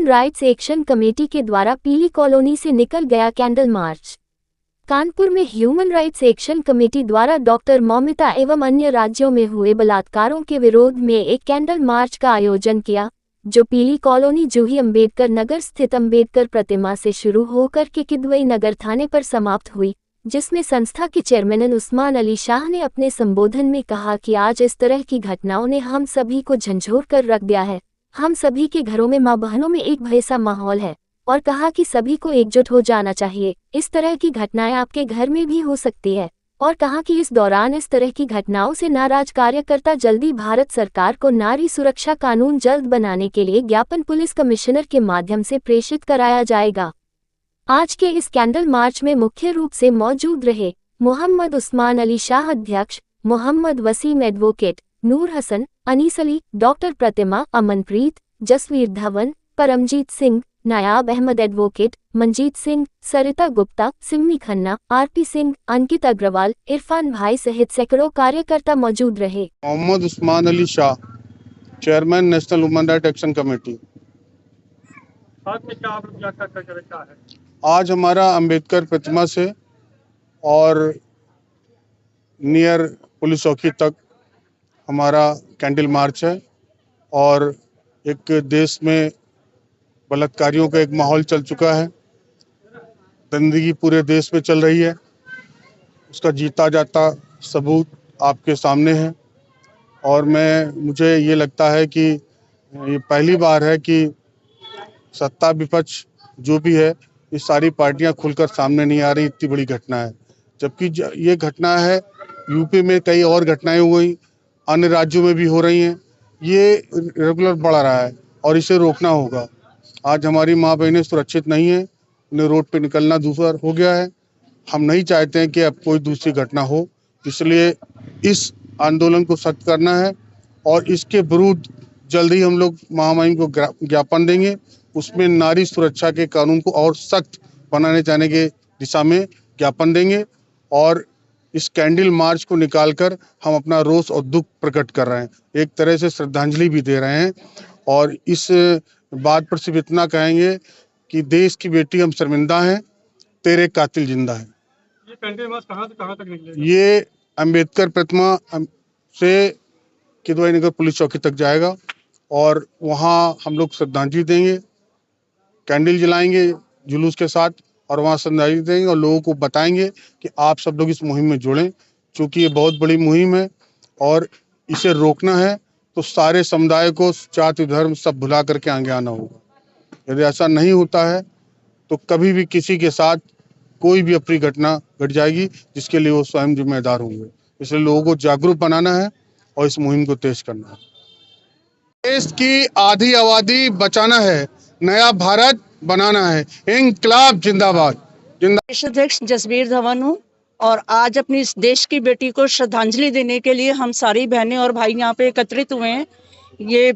Human rights action committee के द्वारा पीली कॉलोनी से निकल गया कैंडल मार्च। कानपुर में ह्यूमन राइट्स एक्शन कमेटी द्वारा डॉक्टर मौमिता एवं अन्य राज्यों में हुए बलात्कारों के विरोध में एक कैंडल मार्च का आयोजन किया, जो पीली कॉलोनी जूही अम्बेडकर नगर स्थित अम्बेडकर प्रतिमा से शुरू होकर के किदवई नगर थाने पर समाप्त हुई, जिसमें संस्था के चेयरमैन उस्मान अली शाह ने अपने संबोधन में कहा कि आज इस तरह की घटनाओं ने हम सभी को झंझोर कर रख दिया है। हम सभी के घरों में माँ बहनों में एक भय सा माहौल है और कहा कि सभी को एकजुट हो जाना चाहिए। इस तरह की घटनाएं आपके घर में भी हो सकती है और कहा कि इस दौरान इस तरह की घटनाओं से नाराज कार्यकर्ता जल्दी भारत सरकार को नारी सुरक्षा कानून जल्द बनाने के लिए ज्ञापन पुलिस कमिश्नर के माध्यम से प्रेषित कराया जाएगा। आज के इस कैंडल मार्च में मुख्य रूप से मौजूद रहे मोहम्मद उस्मान अली शाह अध्यक्ष, Mohammad Waseem advocate, Noor Hasan, Anis Ali, doctor Pratima, Amanpreet, Jasveer Dhawan, Paramjit Singh, Nayab Ahmed advocate, Manjeet Singh, Sarita Gupta, Simmi Khanna, RP Singh, Ankit Agarwal, Irfan भाई सहित सैकड़ों कार्यकर्ता मौजूद रहे। Mohammad Usman Ali Shah, chairman national human right action committee. आज हमारा अंबेडकर प्रतिमा से और नियर पुलिस चौकी तक हमारा कैंडल मार्च है और एक देश में बलात्कारियों का एक माहौल चल चुका है। गंदगी पूरे देश में चल रही है, उसका जीता जाता सबूत आपके सामने है। और मुझे ये लगता है कि ये पहली बार है कि सत्ता विपक्ष जो भी है, ये सारी पार्टियां खुलकर सामने नहीं आ रही। इतनी बड़ी घटना है, जबकि ये घटना है यूपी में कई और घटनाएं हुई, अन्य राज्यों में भी हो रही हैं। ये रेगुलर बढ़ रहा है और इसे रोकना होगा। आज हमारी माँ बहनें सुरक्षित नहीं है, उन्हें रोड पे निकलना दूसरा हो गया है। हम नहीं चाहते हैं कि अब कोई दूसरी घटना हो, इसलिए इस आंदोलन को सख्त करना है और इसके विरुद्ध जल्द ही हम लोग महामहिम को ज्ञापन देंगे। उसमें नारी सुरक्षा के कानून को और सख्त बनाने जाने के दिशा में ज्ञापन देंगे और इस कैंडल मार्च को निकालकर हम अपना रोष और दुख प्रकट कर रहे हैं, एक तरह से श्रद्धांजलि भी दे रहे हैं। और इस बात पर सिर्फ इतना कहेंगे कि देश की बेटी हम शर्मिंदा हैं, तेरे कातिल जिंदा है। ये कैंडल मार्च कहाँ से कहाँ तक निकलेगा? ये अंबेडकर प्रतिमा से किदवई नगर पुलिस चौकी तक जाएगा और वहाँ हम लोग श्रद्धांजलि देंगे, कैंडल जलाएंगे जुलूस के साथ और वहाँ श्रद्धांजलि देंगे और लोगों को बताएंगे कि आप सब लोग इस मुहिम में जुड़ें, क्योंकि ये बहुत बड़ी मुहिम है और इसे रोकना है तो सारे समुदाय को जाति धर्म सब भुला करके आगे आना होगा। यदि ऐसा नहीं होता है तो कभी भी किसी के साथ कोई भी अप्रिय घटना घट जाएगी, जिसके लिए वो स्वयं जिम्मेदार होंगे। इसलिए लोगों को जागरूक बनाना है और इस मुहिम को तेज करना है। देश की आधी आबादी बचाना है, नया भारत बनाना है। इंकलाब जिंदाबाद। प्रदेश अध्यक्ष जसवीर धवन हूँ और आज अपनी इस देश की बेटी को श्रद्धांजलि देने के लिए हम सारी बहनें और भाई यहाँ पे एकत्रित हुए हैं। ये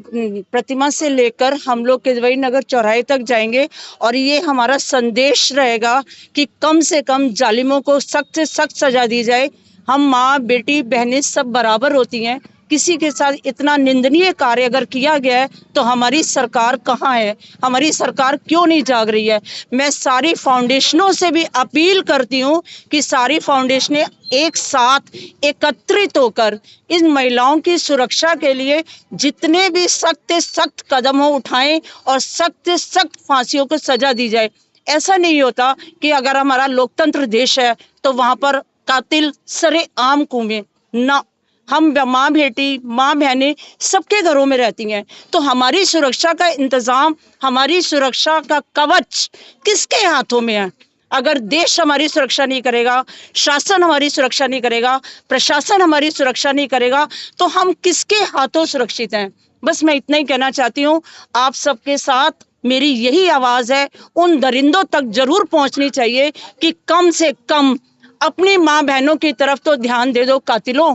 प्रतिमा से लेकर हम लोग किदवई नगर चौराहे तक जाएंगे और ये हमारा संदेश रहेगा कि कम से कम जालिमों को सख्त से सख्त सजा दी जाए। हम माँ बेटी बहनें सब बराबर होती हैं, किसी के साथ इतना निंदनीय कार्य अगर किया गया है तो हमारी सरकार कहाँ है, हमारी सरकार क्यों नहीं जाग रही है। मैं सारी फाउंडेशनों से भी अपील करती हूँ कि सारी फाउंडेशनें एक साथ एकत्रित होकर इन महिलाओं की सुरक्षा के लिए जितने भी सख्त सख्त कदम उठाएं और सख्त सख्त फांसियों को सजा दी जाए। ऐसा नहीं होता कि अगर हमारा लोकतंत्र देश है तो वहाँ पर कातिल सरेआम घूमे ना। हम माँ बेटी माँ बहनें सबके घरों में रहती हैं, तो हमारी सुरक्षा का इंतजाम, हमारी सुरक्षा का कवच किसके हाथों में है? अगर देश हमारी सुरक्षा नहीं करेगा, शासन हमारी सुरक्षा नहीं करेगा, प्रशासन हमारी सुरक्षा नहीं करेगा, तो हम किसके हाथों सुरक्षित हैं? बस मैं इतना ही कहना चाहती हूँ। आप सबके साथ मेरी यही आवाज़ है, उन दरिंदों तक जरूर पहुँचनी चाहिए कि कम से कम अपनी माँ बहनों की तरफ तो ध्यान दे दो कातिलों।